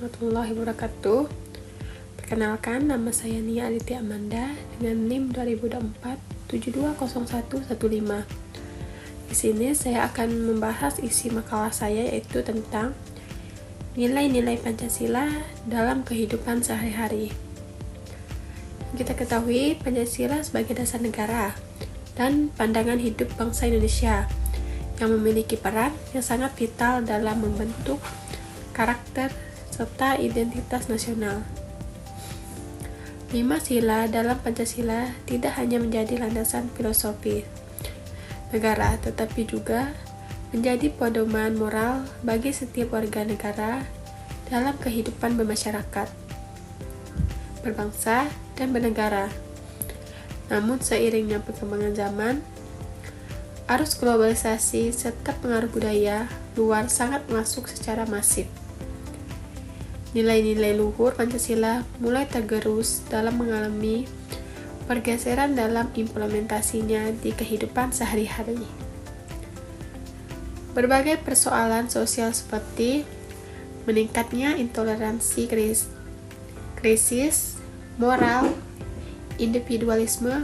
warahmatullahi wabarakatuh. Perkenalkan, nama saya Nia Aditya Amanda dengan NIM 2024 720115. Di sini saya akan membahas isi makalah saya, yaitu tentang nilai-nilai Pancasila dalam kehidupan sehari-hari. Kita ketahui Pancasila sebagai dasar negara dan pandangan hidup bangsa Indonesia yang memiliki peran yang sangat vital dalam membentuk karakter serta identitas nasional. 5 sila dalam Pancasila tidak hanya menjadi landasan filosofi negara, tetapi juga menjadi pedoman moral bagi setiap warga negara dalam kehidupan bermasyarakat, berbangsa, dan bernegara. Namun seiringnya perkembangan zaman, arus globalisasi serta pengaruh budaya luar sangat masuk secara masif. Nilai-nilai luhur Pancasila mulai tergerus dalam mengalami pergeseran dalam implementasinya di kehidupan sehari-hari. Berbagai persoalan sosial seperti meningkatnya intoleransi, krisis moral, individualisme,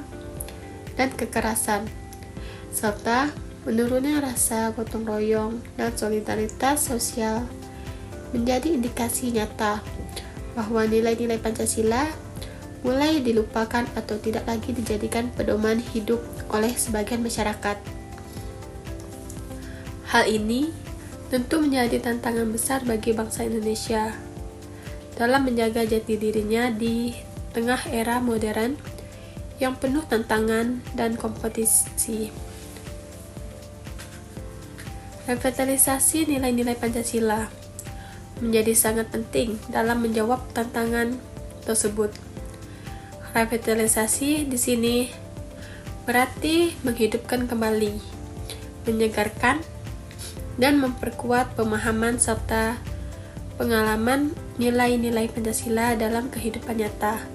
dan kekerasan, serta menurunnya rasa gotong royong dan solidaritas sosial menjadi indikasi nyata bahwa nilai-nilai Pancasila mulai dilupakan atau tidak lagi dijadikan pedoman hidup oleh sebagian masyarakat. Hal ini tentu menjadi tantangan besar bagi bangsa Indonesia dalam menjaga jati dirinya di tengah era modern yang penuh tantangan dan kompetisi. Revitalisasi nilai-nilai Pancasila menjadi sangat penting dalam menjawab tantangan tersebut. Revitalisasi di sini berarti menghidupkan kembali, menyegarkan, dan memperkuat pemahaman serta pengalaman nilai-nilai Pancasila dalam kehidupan nyata.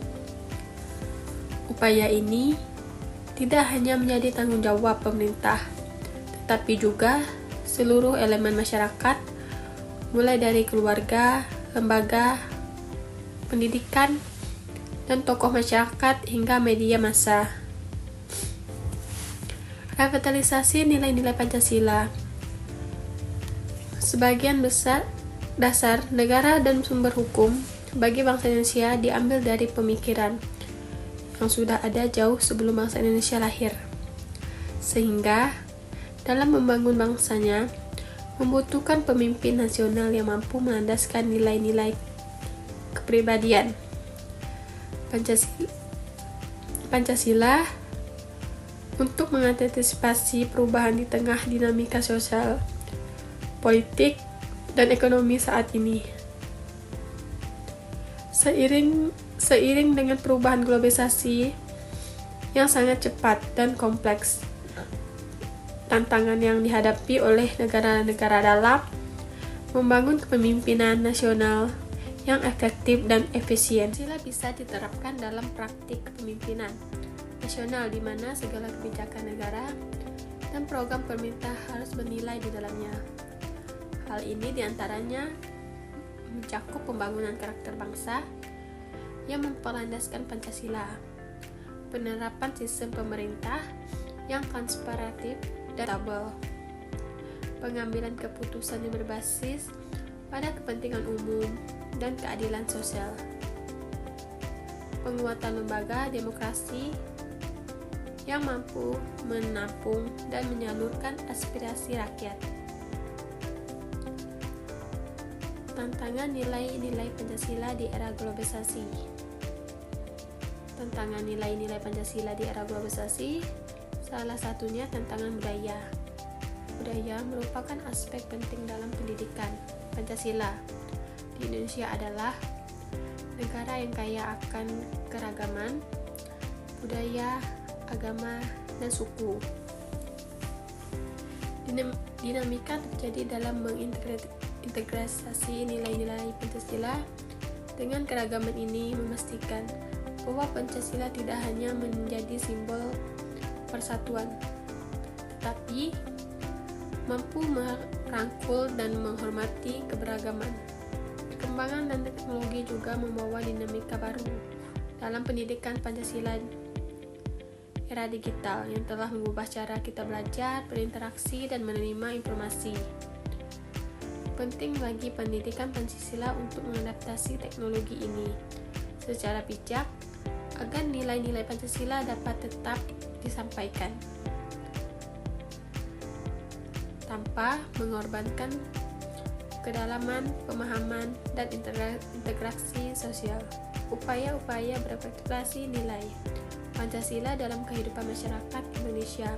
Upaya ini tidak hanya menjadi tanggung jawab pemerintah, tetapi juga seluruh elemen masyarakat, mulai dari keluarga, lembaga, pendidikan, dan tokoh masyarakat hingga media massa. Revitalisasi nilai-nilai Pancasila sebagian besar dasar negara dan sumber hukum bagi bangsa Indonesia diambil dari pemikiran yang sudah ada jauh sebelum bangsa Indonesia lahir, sehingga dalam membangun bangsanya membutuhkan pemimpin nasional yang mampu melandaskan nilai-nilai kepribadian Pancasila untuk mengantisipasi perubahan di tengah dinamika sosial, politik, dan ekonomi saat ini. Seiring dengan perubahan globalisasi yang sangat cepat dan kompleks, tantangan yang dihadapi oleh negara-negara dalam membangun kepemimpinan nasional yang efektif dan efisien. Pancasila bisa diterapkan dalam praktik kepemimpinan nasional di mana segala kebijakan negara dan program pemerintah harus bernilai di dalamnya. Hal ini diantaranya mencakup pembangunan karakter bangsa yang memperlandaskan Pancasila, penerapan sistem pemerintah yang transparatif dan akuntabel, pengambilan keputusan yang berbasis pada kepentingan umum dan keadilan sosial, penguatan lembaga demokrasi yang mampu menampung dan menyalurkan aspirasi rakyat. Tantangan nilai-nilai Pancasila di era globalisasi. Tantangan nilai-nilai Pancasila di era globalisasi, salah satunya tantangan budaya. Budaya merupakan aspek penting dalam pendidikan. Pancasila di Indonesia adalah negara yang kaya akan keragaman budaya, agama, dan suku. Dinamika terjadi dalam mengintegrasi nilai-nilai Pancasila dengan keragaman ini memastikan bahwa Pancasila tidak hanya menjadi simbol persatuan, tetapi mampu merangkul dan menghormati keberagaman. Perkembangan dan teknologi juga membawa dinamika baru dalam pendidikan Pancasila era digital yang telah mengubah cara kita belajar, berinteraksi, dan menerima informasi. Penting bagi pendidikan Pancasila untuk mengadaptasi teknologi ini secara bijak agar nilai-nilai Pancasila dapat tetap disampaikan tanpa mengorbankan kedalaman pemahaman dan integrasi sosial. Upaya-upaya berartikulasi nilai Pancasila dalam kehidupan masyarakat Indonesia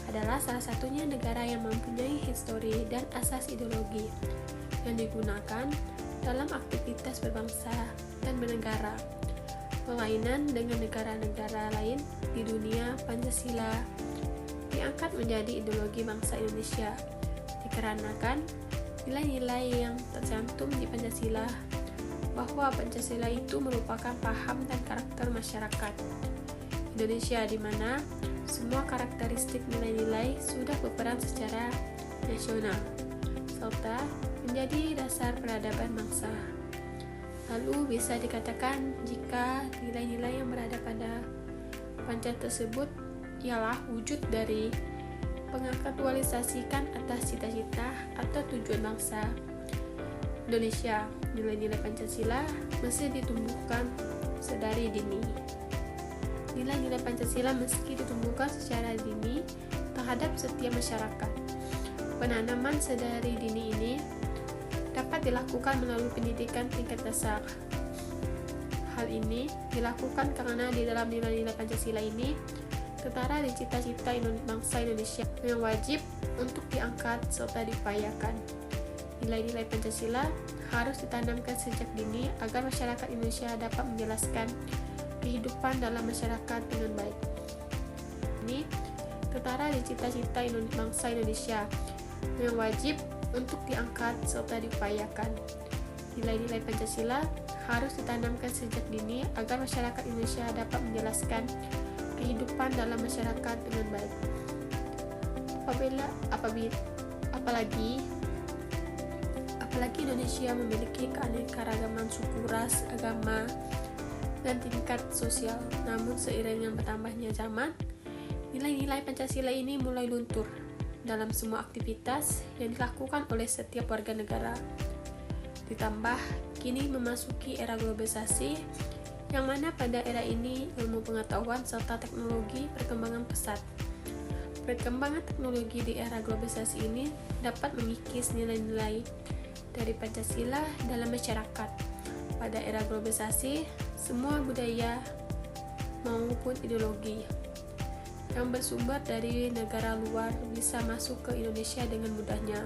adalah salah satunya negara yang mempunyai histori dan asas ideologi yang digunakan dalam aktivitas berbangsa dan bernegara. Kelainan dengan negara-negara lain di dunia, Pancasila diangkat menjadi ideologi bangsa Indonesia dikarenakan nilai-nilai yang tercantum di Pancasila, bahwa Pancasila itu merupakan paham dan karakter masyarakat Indonesia di mana semua karakteristik nilai-nilai sudah berperan secara nasional serta menjadi dasar peradaban bangsa. Lalu bisa dikatakan jika nilai-nilai yang berada pada Pancasila tersebut ialah wujud dari pengaktualisasikan atas cita-cita atau tujuan bangsa Indonesia. Nilai-nilai Pancasila mesti ditumbuhkan sedari dini. Nilai-nilai Pancasila meski ditumbuhkan secara dini terhadap setiap masyarakat. Penanaman sedari dini ini dapat dilakukan melalui pendidikan tingkat dasar. Hal ini dilakukan karena di dalam nilai-nilai Pancasila ini tertera di cita-cita bangsa Indonesia yang wajib untuk diangkat serta diupayakan. Nilai-nilai Pancasila harus ditanamkan sejak dini agar masyarakat Indonesia dapat menjelaskan kehidupan dalam masyarakat dengan baik. Ini tertera di cita-cita bangsa Indonesia yang wajib untuk diangkat serta diupayakan. Nilai-nilai Pancasila harus ditanamkan sejak dini agar masyarakat Indonesia dapat menjelaskan kehidupan dalam masyarakat dengan baik. Apalagi Indonesia memiliki keanekaragaman suku, ras, agama, dan tingkat sosial. Namun seiring dengan bertambahnya zaman, nilai-nilai Pancasila ini mulai luntur dalam semua aktivitas yang dilakukan oleh setiap warga negara. Ditambah kini memasuki era globalisasi, yang mana pada era ini ilmu pengetahuan serta teknologi perkembangan pesat. Perkembangan teknologi di era globalisasi ini dapat mengikis nilai-nilai dari Pancasila dalam masyarakat. Pada era globalisasi, semua budaya maupun ideologi yang bersumber dari negara luar bisa masuk ke Indonesia dengan mudahnya.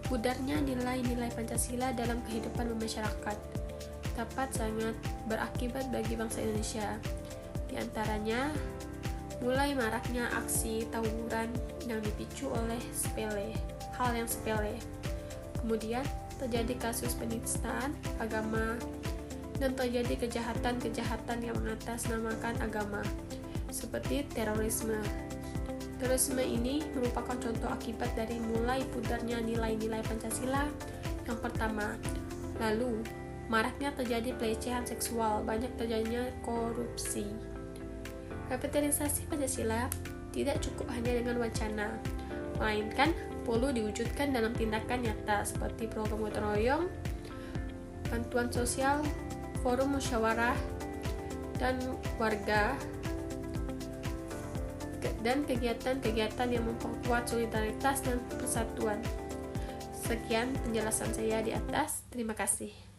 Pudarnya nilai-nilai Pancasila dalam kehidupan masyarakat dapat sangat berakibat bagi bangsa Indonesia. Di antaranya, mulai maraknya aksi tawuran yang dipicu oleh hal yang sepele. Kemudian terjadi kasus penistaan agama dan terjadi kejahatan-kejahatan yang mengatasnamakan agama seperti terorisme. Terorisme ini merupakan contoh akibat dari mulai pudarnya nilai-nilai Pancasila yang pertama. Lalu, maraknya terjadi pelecehan seksual, banyak terjadinya korupsi. Revitalisasi Pancasila tidak cukup hanya dengan wacana, melainkan perlu diwujudkan dalam tindakan nyata seperti program gotong royong, bantuan sosial, forum musyawarah dan warga, dan kegiatan-kegiatan yang memperkuat solidaritas dan persatuan. Sekian penjelasan saya di atas. Terima kasih.